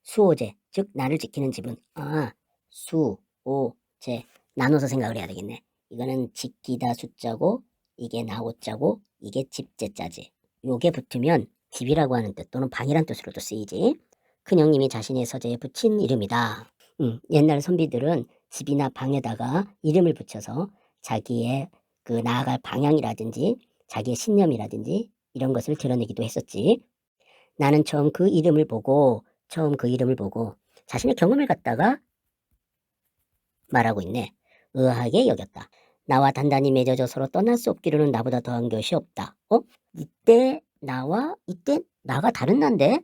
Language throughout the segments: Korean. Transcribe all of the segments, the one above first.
수호제, 즉 나를 지키는 지분. 수, 오, 제 나눠서 생각을 해야 되겠네. 이거는 지키다 숫자고 이게 나오자고 이게 집제자지. 요게 붙으면 집이라고 하는 뜻 또는 방이란 뜻으로도 쓰이지. 큰형님이 자신의 서재에 붙인 이름이다. 옛날 선비들은 집이나 방에다가 이름을 붙여서 자기의 그 나아갈 방향이라든지 자기의 신념이라든지 이런 것을 드러내기도 했었지. 나는 처음 그 이름을 보고 자신의 경험을 갖다가 말하고 있네. 의아하게 여겼다. 나와 단단히 맺어져 서로 떠날 수 없기로는 나보다 더한 것이 없다. 이때 나가 다른 난데?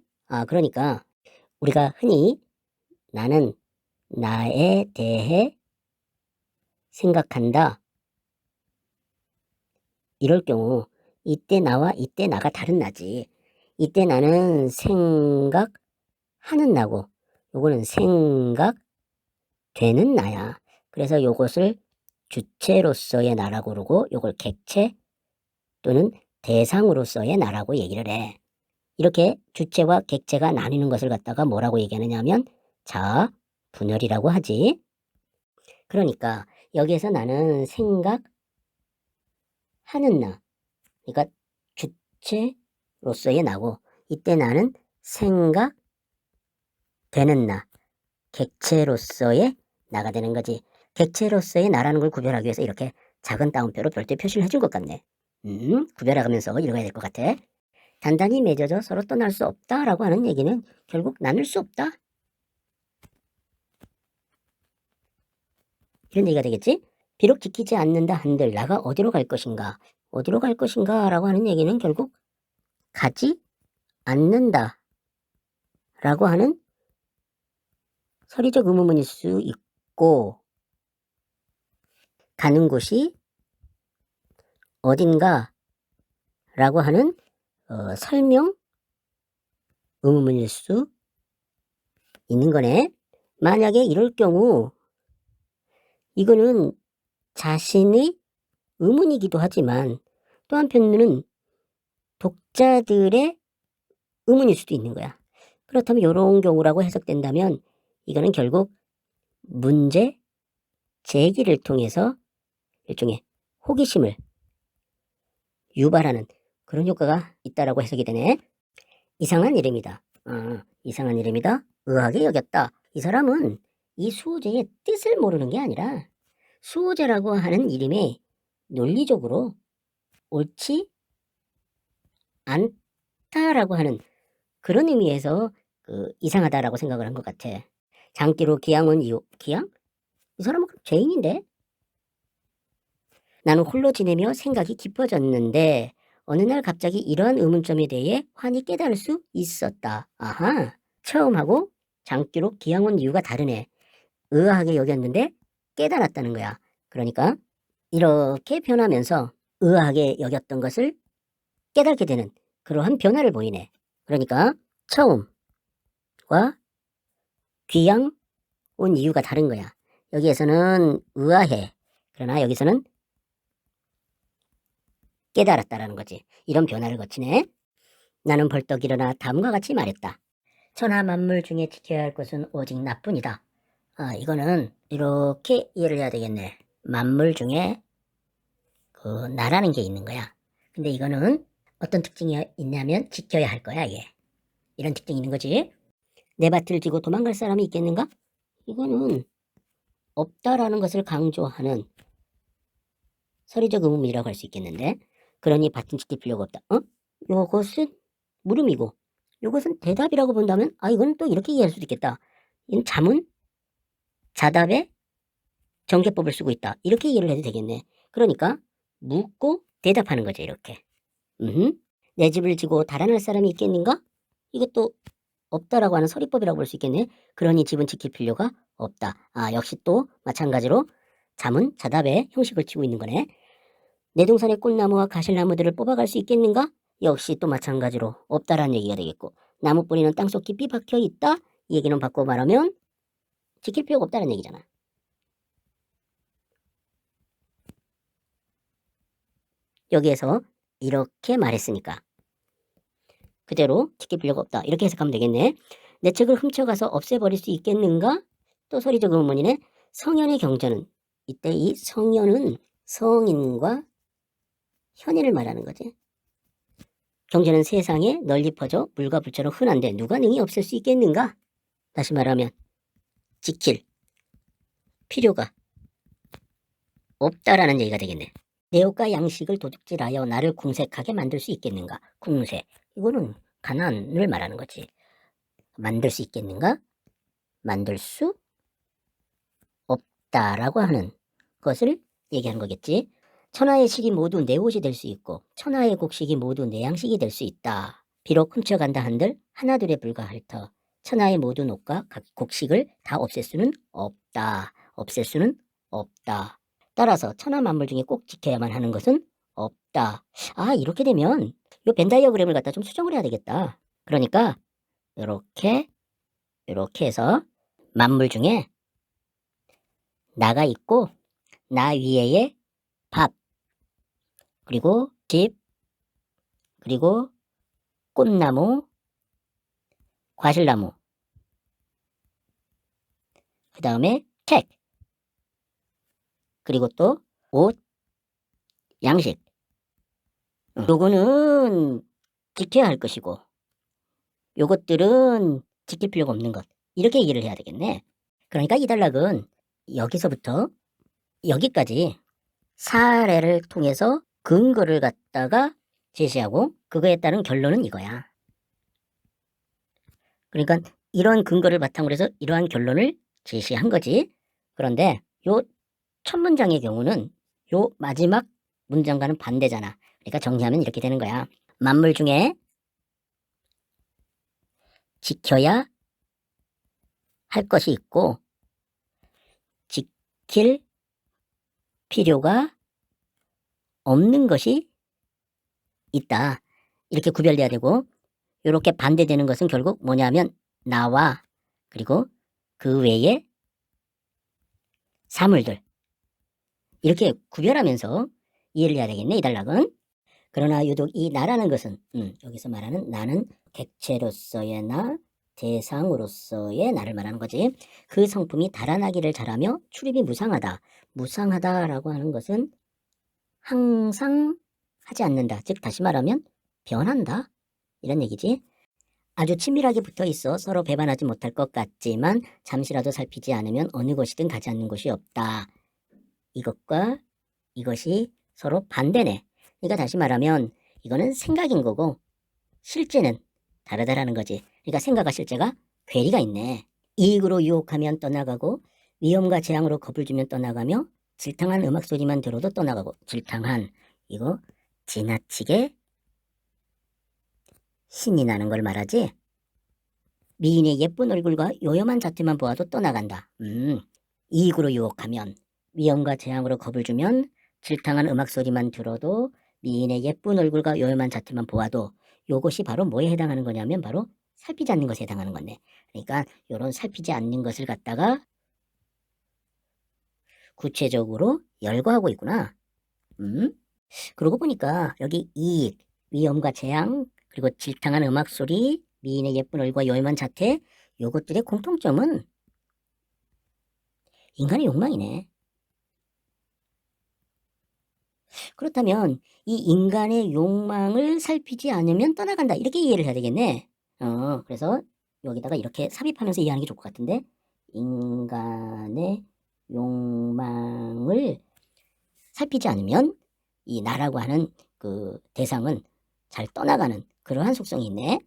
그러니까 우리가 흔히 나는 나에 대해 생각한다. 이럴 경우 이때 나와 이때 나가 다른 나지. 이때 나는 생각하는 나고 요거는 생각되는 나야. 그래서 요것을 주체로서의 나라고 그러고 요걸 객체 또는 대상으로서의 나라고 얘기를 해. 이렇게 주체와 객체가 나뉘는 것을 갖다가 뭐라고 얘기하느냐 하면 자아 분열이라고 하지. 그러니까 여기에서 나는 생각하는 나, 그러니까 주체로서의 나고 이때 나는 생각되는 나, 객체로서의 나가 되는 거지. 객체로서의 나라는 걸 구별하기 위해서 이렇게 작은 따옴표로 별도의 표시를 해준 것 같네. 구별하면서 읽어야 될 것 같아. 단단히 맺어져 서로 떠날 수 없다라고 하는 얘기는 결국 나눌 수 없다. 이런 얘기가 되겠지? 비록 지키지 않는다 한들 나가 어디로 갈 것인가? 어디로 갈 것인가? 라고 하는 얘기는 결국 가지 않는다 라고 하는 서리적 의문문일 수 있고 가는 곳이 어딘가 라고 하는 설명 의문문일 수 있는 거네. 만약에 이럴 경우 이거는 자신의 의문이기도 하지만 또 한편으로는 독자들의 의문일 수도 있는 거야. 그렇다면 이런 경우라고 해석된다면 이거는 결국 문제 제기를 통해서 일종의 호기심을 유발하는 그런 효과가 있다라고 해석이 되네. 이상한 이름이다. 이상한 이름이다. 의아하게 여겼다. 이 사람은 이 수호제의 뜻을 모르는 게 아니라 수호제라고 하는 이름에 논리적으로 옳지 않다라고 하는 그런 의미에서 이상하다라고 생각을 한 것 같아. 장기로 기양 온 이유. 기양? 이 사람은 죄인인데? 나는 홀로 지내며 생각이 깊어졌는데 어느 날 갑자기 이러한 의문점에 대해 환히 깨달을 수 있었다. 아하. 처음하고 장기로 기양 온 이유가 다르네. 의아하게 여겼는데 깨달았다는 거야. 그러니까 이렇게 변하면서 의아하게 여겼던 것을 깨닫게 되는 그러한 변화를 보이네. 그러니까 처음과 귀양 온 이유가 다른 거야. 여기에서는 의아해. 그러나 여기서는 깨달았다라는 거지. 이런 변화를 거치네. 나는 벌떡 일어나 다음과 같이 말했다. 천하 만물 중에 지켜야 할 것은 오직 나뿐이다. 이거는 이렇게 이해를 해야 되겠네. 만물 중에 나라는 게 있는 거야. 근데 이거는 어떤 특징이 있냐면 지켜야 할 거야, 이게. 이런 특징이 있는 거지. 내 밭을 지고 도망갈 사람이 있겠는가? 이거는 없다라는 것을 강조하는 서리적 의문이라고 할 수 있겠는데, 그러니 밭은 지킬 필요가 없다. 요것은 물음이고 요것은 대답이라고 본다면 이건 또 이렇게 이해할 수도 있겠다. 이건 자문, 자답의 전개법을 쓰고 있다. 이렇게 이해를 해도 되겠네. 그러니까 묻고 대답하는 거죠. 이렇게. 내 집을 지고 달아날 사람이 있겠는가? 이것도 없다라고 하는 서리법이라고 볼 수 있겠네. 그러니 집은 지킬 필요가 없다. 역시 또 마찬가지로 자문, 자답의 형식을 쥐고 있는 거네. 내 동산의 꽃나무와 가실나무들을 뽑아갈 수 있겠는가? 역시 또 마찬가지로 없다라는 얘기가 되겠고, 나무 뿌리는 땅속 깊이 박혀 있다? 이 얘기는 바꿔 말하면 지킬 필요가 없다는 얘기잖아. 여기에서 이렇게 말했으니까 그대로 지킬 필요가 없다. 이렇게 해석하면 되겠네. 내 책을 훔쳐가서 없애버릴 수 있겠는가? 또 소리적 의문이네. 성현의 경전은, 이때 이 성현은 성인과 현인을 말하는 거지. 경전은 세상에 널리 퍼져 물과 불처럼 흔한데 누가 능히 없앨 수 있겠는가? 다시 말하면 지킬 필요가 없다라는 얘기가 되겠네. 내욕과 양식을 도둑질하여 나를 궁색하게 만들 수 있겠는가? 궁색. 이거는 가난을 말하는 거지. 만들 수 있겠는가? 만들 수 없다라고 하는 것을 얘기하는 거겠지. 천하의 식이 모두 내 옷이 될 수 있고 천하의 곡식이 모두 내 양식이 될 수 있다. 비록 훔쳐간다 한들 하나둘에 불과할 터 천하의 모든 옷과 각 곡식을 다 없앨 수는 없다. 없앨 수는 없다. 따라서 천하 만물 중에 꼭 지켜야만 하는 것은 없다. 아, 이렇게 되면 요 벤 다이어그램을 갖다 좀 수정을 해야 되겠다. 그러니까 요렇게 해서 만물 중에 나가 있고 나 위에의 밥 그리고 집 그리고 꽃나무 과실나무 그 다음에 책 그리고 또 옷 양식 요거는 지켜야 할 것이고 요것들은 지킬 필요가 없는 것 이렇게 얘기를 해야 되겠네. 그러니까 이 단락은 여기서부터 여기까지 사례를 통해서 근거를 갖다가 제시하고 그거에 따른 결론은 이거야. 그러니까 이런 근거를 바탕으로 해서 이러한 결론을 제시한 거지. 그런데 요 첫 문장의 경우는 요 마지막 문장과는 반대잖아. 그러니까 정리하면 이렇게 되는 거야. 만물 중에 지켜야 할 것이 있고 지킬 필요가 없는 것이 있다. 이렇게 구별돼야 되고 이렇게 반대되는 것은 결국 뭐냐면 나와 그리고 그 외의 사물들 이렇게 구별하면서 이해를 해야 되겠네 이 단락은. 그러나 유독 이 나라는 것은 여기서 말하는 나는 객체로서의 나 대상으로서의 나를 말하는 거지. 그 성품이 달아나기를 잘하며 출입이 무상하다. 무상하다라고 하는 것은 항상 하지 않는다. 즉 다시 말하면 변한다. 이런 얘기지. 아주 친밀하게 붙어 있어 서로 배반하지 못할 것 같지만 잠시라도 살피지 않으면 어느 곳이든 가지 않는 곳이 없다. 이것과 이것이 서로 반대네. 그러니까 다시 말하면 이거는 생각인 거고 실제는 다르다라는 거지. 그러니까 생각과 실제가 괴리가 있네. 이익으로 유혹하면 떠나가고 위험과 재앙으로 겁을 주면 떠나가며 질탕한 음악 소리만 들어도 떠나가고 질탕한 이거 지나치게 신이 나는 걸 말하지. 미인의 예쁜 얼굴과 요염한 자태만 보아도 떠나간다. 이익으로 유혹하면 위험과 재앙으로 겁을 주면 질탕한 음악 소리만 들어도 미인의 예쁜 얼굴과 요염한 자태만 보아도 요것이 바로 뭐에 해당하는 거냐면 바로 살피지 않는 것에 해당하는 건데. 그러니까 요런 살피지 않는 것을 갖다가 구체적으로 열거하고 있구나. 그러고 보니까 여기 이익, 위험과 재앙, 그리고 질탕한 음악 소리, 미인의 예쁜 얼굴과 요염한 자태 요것들의 공통점은 인간의 욕망이네. 그렇다면 이 인간의 욕망을 살피지 않으면 떠나간다. 이렇게 이해를 해야 되겠네. 그래서 여기다가 이렇게 삽입하면서 이해하는 게 좋을 것 같은데 인간의 욕망을 살피지 않으면 이 나라고 하는 그 대상은 잘 떠나가는 그러한 속성이 있네.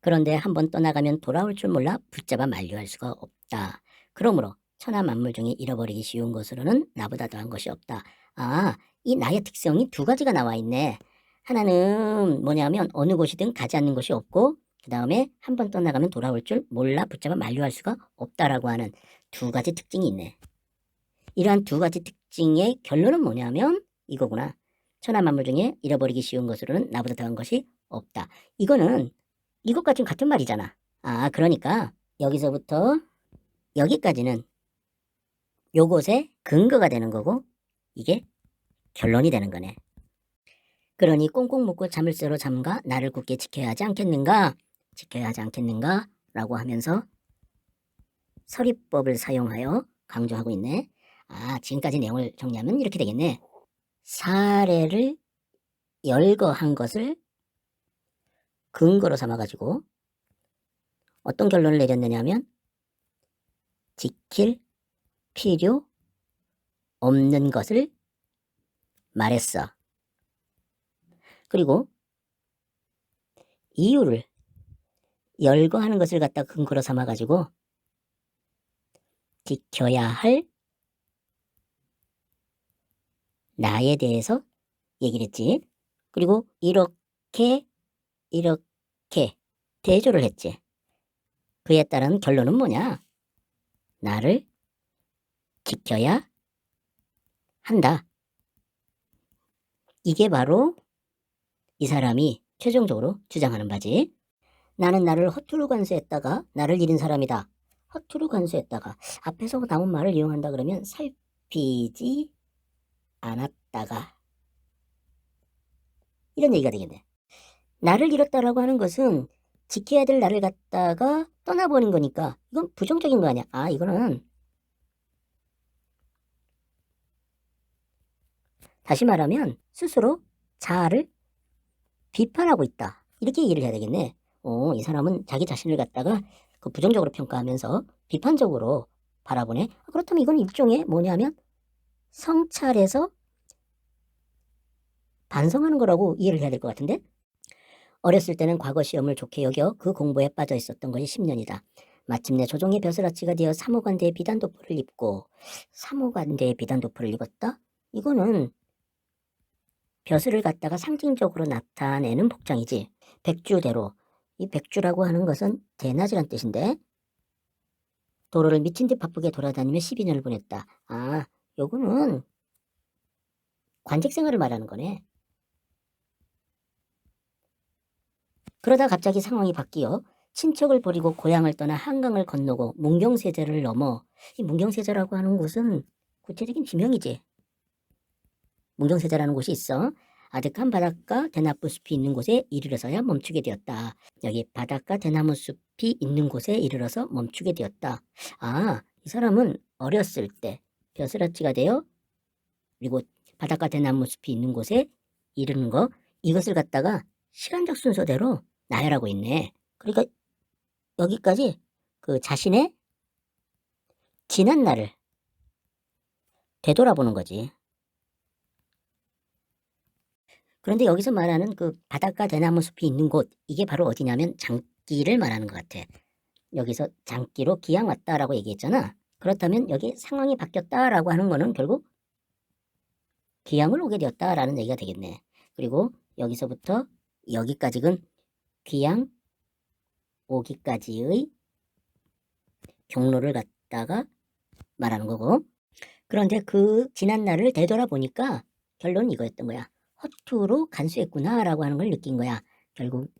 그런데 한번 떠나가면 돌아올 줄 몰라 붙잡아 만류할 수가 없다. 그러므로 천하 만물 중에 잃어버리기 쉬운 것으로는 나보다 더한 것이 없다. 아, 이 나의 특성이 두 가지가 나와 있네. 하나는 뭐냐면 어느 곳이든 가지 않는 곳이 없고 그 다음에 한번 떠나가면 돌아올 줄 몰라 붙잡아 만류할 수가 없다라고 하는 두 가지 특징이 있네. 이러한 두 가지 특징의 결론은 뭐냐면 이거구나. 천하 만물 중에 잃어버리기 쉬운 것으로는 나보다 더한 것이 없다. 이거는 이것과 지금 같은 말이잖아. 아, 그러니까 여기서부터 여기까지는 요것의 근거가 되는 거고 이게 결론이 되는 거네. 그러니 꽁꽁 묶고 잠을 새로 잠가 나를 굳게 지켜야 하지 않겠는가? 지켜야 하지 않겠는가? 라고 하면서 서리법을 사용하여 강조하고 있네. 지금까지 내용을 정리하면 이렇게 되겠네. 사례를 열거한 것을 근거로 삼아가지고 어떤 결론을 내렸느냐면 지킬 필요 없는 것을 말했어. 그리고 이유를 열거하는 것을 갖다 근거로 삼아가지고 지켜야 할 나에 대해서 얘기를 했지. 그리고 이렇게 대조를 했지. 그에 따른 결론은 뭐냐? 나를 지켜야 한다. 이게 바로 이 사람이 최종적으로 주장하는 바지. 나는 나를 허투루 간수했다가 나를 잃은 사람이다. 허투루 간수했다가 앞에서 나온 말을 이용한다 그러면 살피지 않았다가 이런 얘기가 되겠네. 나를 잃었다라고 하는 것은 지켜야 될 나를 갖다가 떠나버린 거니까 이건 부정적인 거 아니야. 이거는 다시 말하면 스스로 자아를 비판하고 있다. 이렇게 얘기를 해야 되겠네. 이 사람은 자기 자신을 갖다가 그 부정적으로 평가하면서 비판적으로 바라보네. 그렇다면 이건 일종의 뭐냐면 성찰해서 반성하는 거라고 이해를 해야 될 것 같은데? 어렸을 때는 과거 시험을 좋게 여겨 그 공부에 빠져 있었던 것이 10년이다. 마침내 조종의 벼슬아치가 되어 사모관대의 비단도포를 입고 사모관대의 비단도포를 입었다? 이거는 벼슬을 갖다가 상징적으로 나타내는 복장이지. 백주대로. 이 백주라고 하는 것은 대낮이란 뜻인데 도로를 미친 듯 바쁘게 돌아다니며 12년을 보냈다. 요거는 관직 생활을 말하는 거네. 그러다 갑자기 상황이 바뀌어 친척을 버리고 고향을 떠나 한강을 건너고 문경세제를 넘어 이 문경세제라고 하는 곳은 구체적인 지명이지. 문경세제라는 곳이 있어. 아득한 바닷가 대나무 숲이 있는 곳에 이르러서야 멈추게 되었다. 여기 바닷가 대나무 숲이 있는 곳에 이르러서 멈추게 되었다. 이 사람은 어렸을 때 벼슬아치가 되어 그리고 바닷가 대나무 숲이 있는 곳에 이르는 거 이것을 갖다가 시간적 순서대로 나열하고 있네. 그러니까 여기까지 그 자신의 지난 날을 되돌아보는 거지. 그런데 여기서 말하는 그 바닷가 대나무 숲이 있는 곳 이게 바로 어디냐면 장기를 말하는 것 같아. 여기서 장기로 기양 왔다라고 얘기했잖아. 그렇다면 여기 상황이 바뀌었다라고 하는 거는 결국 기양을 오게 되었다라는 얘기가 되겠네. 그리고 여기서부터 여기까지는 귀양 오기까지의 경로를 갖다가 말하는 거고. 그런데 그 지난 날을 되돌아보니까 결론은 이거였던 거야. 허투루 간수했구나라고 하는 걸 느낀 거야. 결국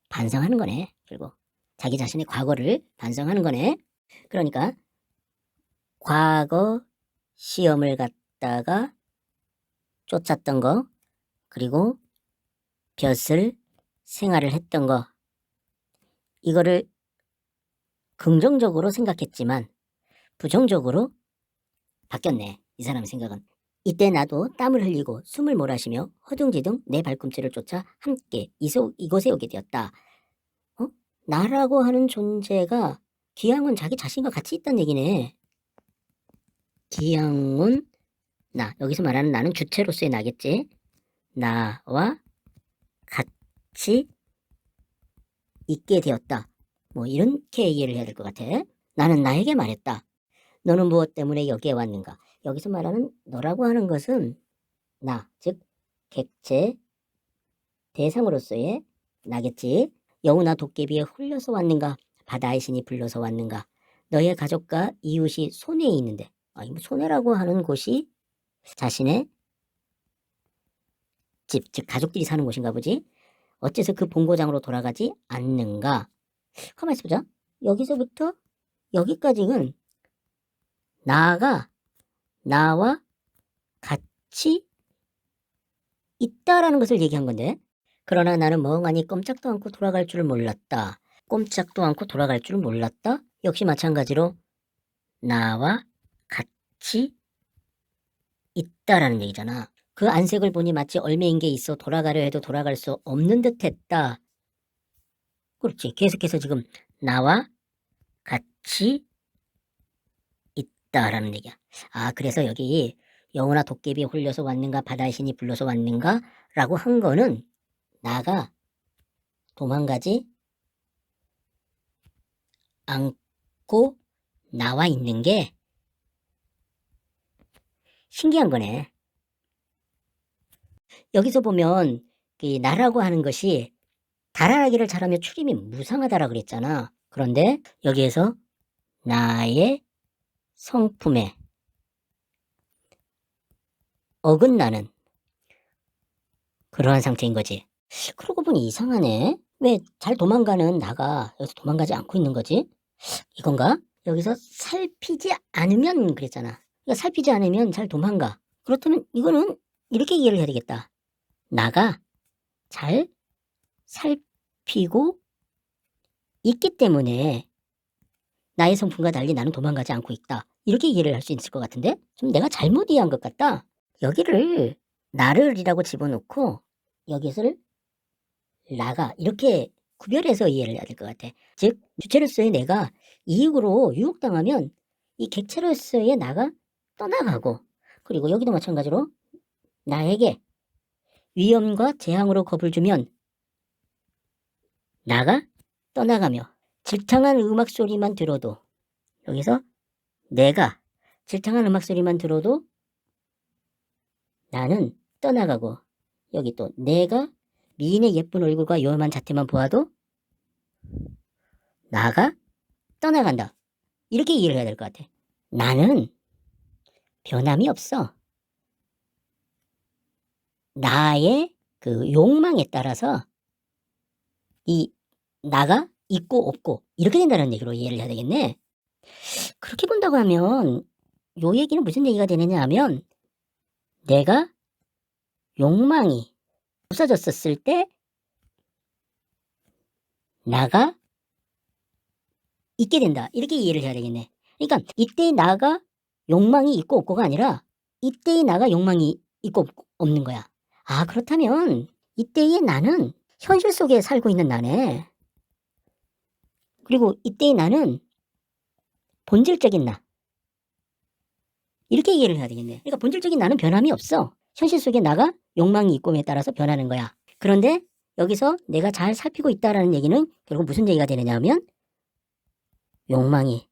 반성하는 거네. 결국 자기 자신의 과거를 반성하는 거네. 그러니까 과거 시험을 갖다가 쫓았던 거 그리고 벼슬 생활을 했던 거 이거를 긍정적으로 생각했지만 부정적으로 바뀌었네. 이 사람의 생각은. 이때 나도 땀을 흘리고 숨을 몰아쉬며 허둥지둥 내 발꿈치를 쫓아 함께 이곳에 오게 되었다. 나라고 하는 존재가 기양은 자기 자신과 같이 있다는 얘기네. 기양은 나. 여기서 말하는 나는 주체로서의 나겠지. 나와 같이 있게 되었다. 뭐 이렇게 이해를 해야 될 것 같아. 나는 나에게 말했다. 너는 무엇 때문에 여기에 왔는가? 여기서 말하는 너라고 하는 것은 나, 즉 객체 대상으로서의 나겠지. 여우나 도깨비에 홀려서 왔는가? 바다의 신이 불러서 왔는가? 너의 가족과 이웃이 손해에 있는데 뭐 손해라고 하는 곳이 자신의 집, 즉 가족들이 사는 곳인가 보지. 어째서 그 본고장으로 돌아가지 않는가? 가만히 있어보자. 여기서부터 여기까지는 나가 나와 같이 있다라는 것을 얘기한 건데 그러나 나는 멍하니 꼼짝도 않고 돌아갈 줄을 몰랐다. 꼼짝도 않고 돌아갈 줄 몰랐다? 역시 마찬가지로 나와 같이 있다라는 얘기잖아. 그 안색을 보니 마치 얼매인 게 있어 돌아가려 해도 돌아갈 수 없는 듯 했다. 그렇지. 계속해서 지금 나와 같이 있다라는 얘기야. 아, 그래서 여기 영혼아 도깨비 홀려서 왔는가 바다의 신이 불러서 왔는가 라고 한 거는 나가 도망가지 않고 나와 있는 게 신기한 거네. 여기서 보면 그 나라고 하는 것이 달아나기를 잘하면 출임이 무상하다라 그랬잖아. 그런데 여기에서 나의 성품에 어긋나는 그러한 상태인 거지. 그러고 보니 이상하네. 왜 잘 도망가는 나가 여기서 도망가지 않고 있는 거지? 이건가? 여기서 살피지 않으면 그랬잖아. 그러니까 살피지 않으면 잘 도망가. 그렇다면 이거는 이렇게 이해를 해야 되겠다. 나가 잘 살피고 있기 때문에 나의 성품과 달리 나는 도망가지 않고 있다. 이렇게 이해를 할 수 있을 것 같은데? 좀 내가 잘못 이해한 것 같다. 여기를 나를이라고 집어넣고 여기서를 나가 이렇게 구별해서 이해를 해야 될 것 같아. 즉 주체로서의 내가 이익으로 유혹당하면 이 객체로서의 나가 떠나가고 그리고 여기도 마찬가지로 나에게 위험과 재앙으로 겁을 주면 나가 떠나가며 질창한 음악 소리만 들어도 여기서 내가 질창한 음악 소리만 들어도 나는 떠나가고 여기 또 내가 미인의 예쁜 얼굴과 요염한 자태만 보아도 나가 떠나간다. 이렇게 이해를 해야 될 것 같아. 나는 변함이 없어. 나의 그 욕망에 따라서 이 나가 있고 없고 이렇게 된다는 얘기로 이해를 해야 되겠네. 그렇게 본다고 하면 요 얘기는 무슨 얘기가 되느냐 하면 내가 욕망이 없어졌었을 때 나가 있게 된다. 이렇게 이해를 해야 되겠네. 그러니까 이때의 나가 욕망이 있고 없고가 아니라 이때의 나가 욕망이 있고 없는 거야. 아, 그렇다면 이때의 나는 현실 속에 살고 있는 나네. 그리고 이때의 나는 본질적인 나. 이렇게 이해를 해야 되겠네. 그러니까 본질적인 나는 변함이 없어. 현실 속에 나가 욕망이 있고에 따라서 변하는 거야. 그런데 여기서 내가 잘 살피고 있다라는 얘기는 결국 무슨 얘기가 되느냐 하면 욕망이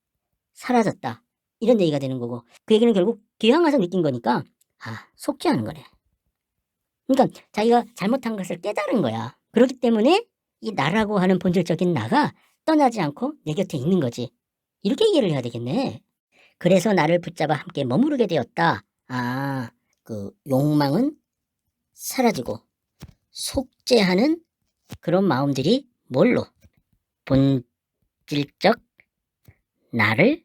사라졌다. 이런 얘기가 되는 거고 그 얘기는 결국 귀향 와서 느낀 거니까 아, 속죄하는 거네. 그러니까 자기가 잘못한 것을 깨달은 거야. 그렇기 때문에 이 나라고 하는 본질적인 나가 떠나지 않고 내 곁에 있는 거지. 이렇게 이해를 해야 되겠네. 그래서 나를 붙잡아 함께 머무르게 되었다. 아, 그 욕망은 사라지고 속죄하는 그런 마음들이 뭘로? 본질적 나를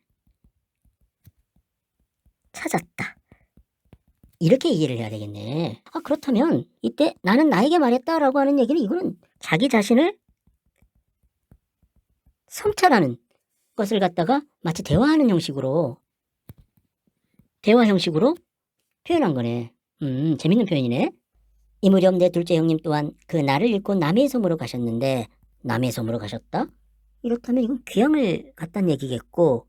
찾았다. 이렇게 이해를 해야 되겠네. 아, 그렇다면 이때 나는 나에게 말했다라고 하는 얘기는 이거는 자기 자신을 성찰하는 것을 갖다가 마치 대화 형식으로 표현한 거네. 재밌는 표현이네. 이 무렵 내 둘째 형님 또한 그 나를 잃고 남의 섬으로 가셨는데 남의 섬으로 가셨다? 이렇다면 이건 귀향을 갔다는 얘기겠고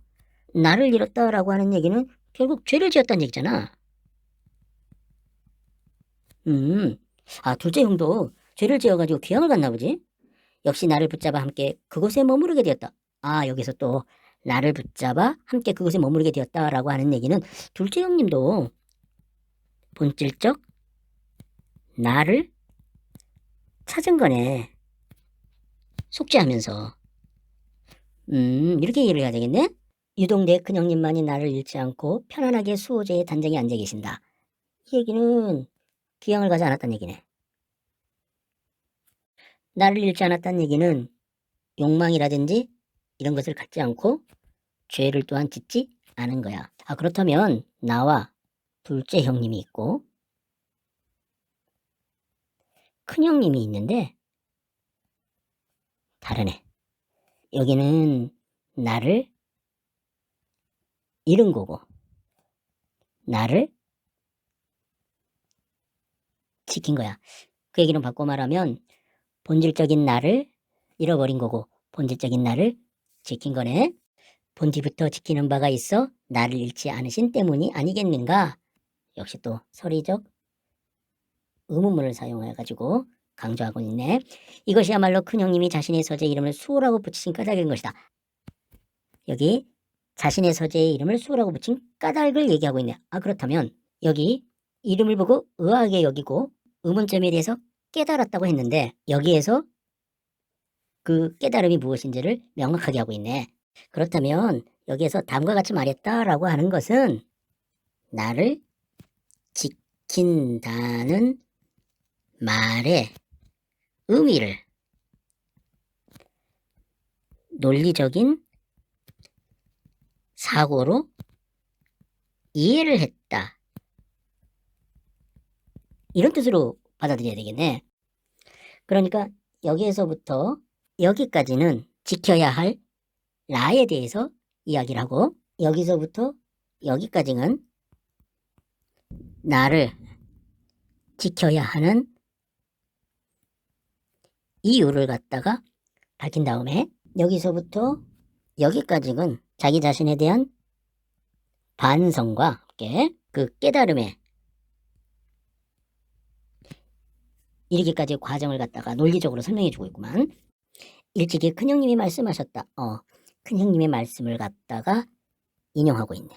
나를 잃었다라고 하는 얘기는 결국 죄를 지었다는 얘기잖아. 아, 둘째 형도 죄를 지어가지고 귀향을 갔나 보지? 역시 나를 붙잡아 함께 그곳에 머무르게 되었다. 아, 여기서 또 나를 붙잡아 함께 그곳에 머무르게 되었다라고 하는 얘기는 둘째 형님도 본질적 나를 찾은 거네. 속죄하면서. 이렇게 이해를 해야 되겠네? 유독 내 큰형님만이 나를 잃지 않고 편안하게 수호제의 단장에 앉아 계신다. 이 얘기는 귀향을 가지 않았다는 얘기네. 나를 잃지 않았다는 얘기는 욕망이라든지 이런 것을 갖지 않고 죄를 또한 짓지 않은 거야. 아, 그렇다면 나와 둘째 형님이 있고 큰형님이 있는데 다르네. 여기는 나를 잃은 거고, 나를 지킨 거야. 그 얘기는 바꿔 말하면 본질적인 나를 잃어버린 거고 본질적인 나를 지킨 거네. 본디부터 지키는 바가 있어 나를 잃지 않으신 때문이 아니겠는가? 역시 또 서리적 의문문을 사용해가지고 강조하고 있네. 이것이야말로 큰형님이 자신의 서재 이름을 수호라고 붙이신 까닭인 것이다. 여기 자신의 서재의 이름을 수호라고 붙인 까닭을 얘기하고 있네. 그렇다면 여기 이름을 보고 의아하게 여기고 의문점에 대해서 깨달았다고 했는데 여기에서 그 깨달음이 무엇인지를 명확하게 하고 있네. 그렇다면 여기에서 다음과 같이 말했다라고 하는 것은 나를 지킨다는 말의 의미를 논리적인 사고로 이해를 했다. 이런 뜻으로 받아들여야 되겠네. 그러니까 여기에서부터 여기까지는 지켜야 할 라에 대해서 이야기를 하고 여기서부터 여기까지는 나를 지켜야 하는 이유를 갖다가 밝힌 다음에 여기서부터 여기까지는 자기 자신에 대한 반성과 함께 그 깨달음에 이르기까지 과정을 갖다가 논리적으로 설명해주고 있구만. 일찍이 큰형님이 말씀하셨다. 큰형님의 말씀을 갖다가 인용하고 있네.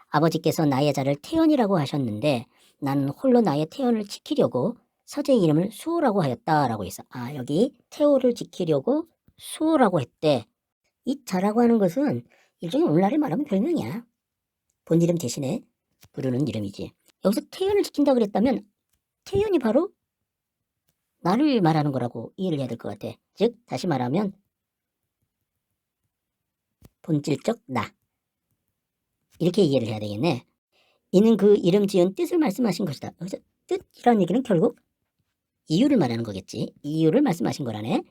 아버지께서 나의 자를 태연이라고 하셨는데 나는 홀로 나의 태연을 지키려고 서재의 이름을 수호라고 하였다라고 했어. 여기 태호를 지키려고 수호라고 했대. 이 자라고 하는 것은 일종의 오늘날에 말하면 별명이야. 본 이름 대신에 부르는 이름이지. 여기서 태연을 지킨다 그랬다면 태연이 바로 나를 말하는 거라고 이해를 해야 될 것 같아. 즉 다시 말하면 본질적 나 이렇게 이해를 해야 되겠네. 이는 그 이름 지은 뜻을 말씀하신 것이다. 여기서 뜻이라는 얘기는 결국 이유를 말하는 거겠지. 이유를 말씀하신 거라네.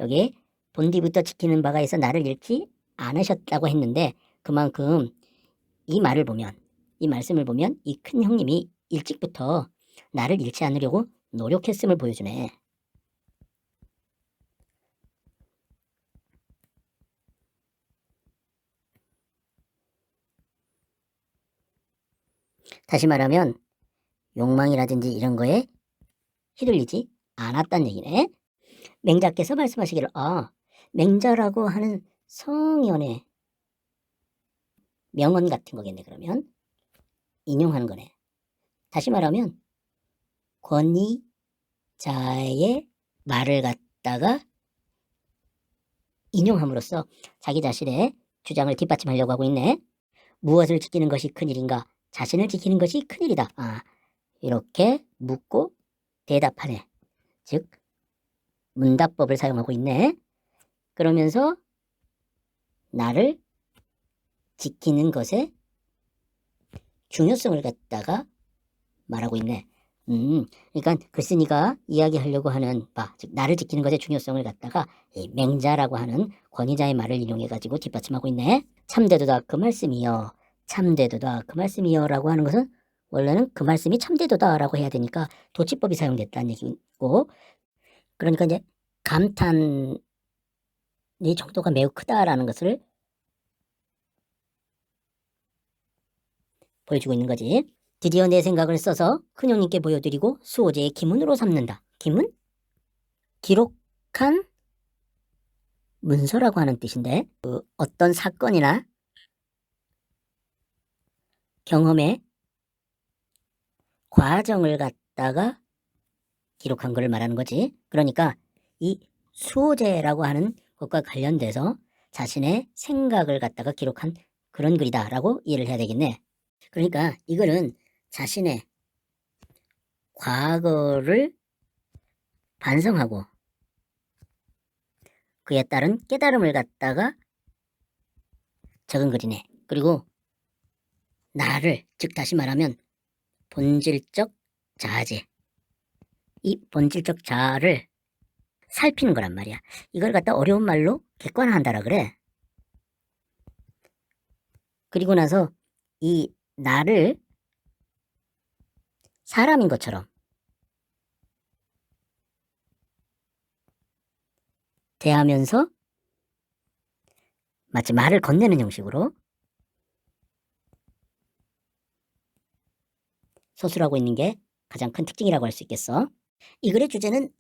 여기 본디부터 지키는 바가 있어 나를 잃지 않으셨다고 했는데 그만큼 이 말을 보면 이 말씀을 보면 이 큰 형님이 일찍부터 나를 잃지 않으려고 노력했음을 보여주네. 다시 말하면 욕망이라든지 이런 거에 휘둘리지 않았다는 얘기네. 맹자께서 말씀하시기를 맹자라고 하는 성현의 명언 같은 거겠네. 그러면 인용하는 거네. 다시 말하면 권위자의 말을 갖다가 인용함으로써 자기 자신의 주장을 뒷받침하려고 하고 있네. 무엇을 지키는 것이 큰일인가? 자신을 지키는 것이 큰일이다. 이렇게 묻고 대답하네. 즉 문답법을 사용하고 있네. 그러면서 나를 지키는 것의 중요성을 갖다가 말하고 있네. 그러니까 글쓴이가 이야기하려고 하는 바, 즉 나를 지키는 것의 중요성을 갖다가 이 맹자라고 하는 권위자의 말을 인용해가지고 뒷받침하고 있네. 참되도다 그 말씀이여. 참되도다 그 말씀이여 라고 하는 것은 원래는 그 말씀이 참되도다 라고 해야 되니까 도치법이 사용됐다는 얘기고, 그러니까 이제 감탄의 정도가 매우 크다라는 것을 보여주고 있는 거지. 드디어 내 생각을 써서 큰형님께 보여드리고 수호제의 기문으로 삼는다. 기문? 기록한 문서라고 하는 뜻인데 어떤 사건이나 경험의 과정을 갖다가 기록한 걸 말하는 거지. 그러니까 이 수호제라고 하는 것과 관련돼서 자신의 생각을 갖다가 기록한 그런 글이다라고 이해를 해야 되겠네. 그러니까 이거는 자신의 과거를 반성하고 그에 따른 깨달음을 갖다가 적은 글이네. 그리고 나를, 즉 다시 말하면 본질적 자아제, 이 본질적 자아를 살피는 거란 말이야. 이걸 갖다 어려운 말로 객관화한다라 그래. 그리고 나서 이 나를 사람인 것처럼 대하면서 마치 말을 건네는 형식으로 서술하고 있는 게 가장 큰 특징이라고 할 수 있겠어. 이 글의 주제는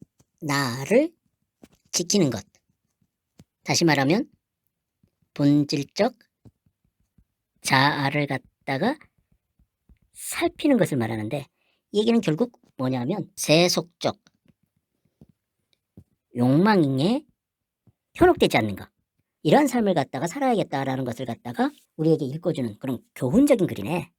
나를 지키는 것. 다시 말하면 본질적 자아를 갖다가 살피는 것을 말하는데, 이 얘기는 결국 뭐냐면 세속적 욕망에 현혹되지 않는 것, 이러한 삶을 갖다가 살아야겠다라는 것을 갖다가 우리에게 읽어주는 그런 교훈적인 글이네.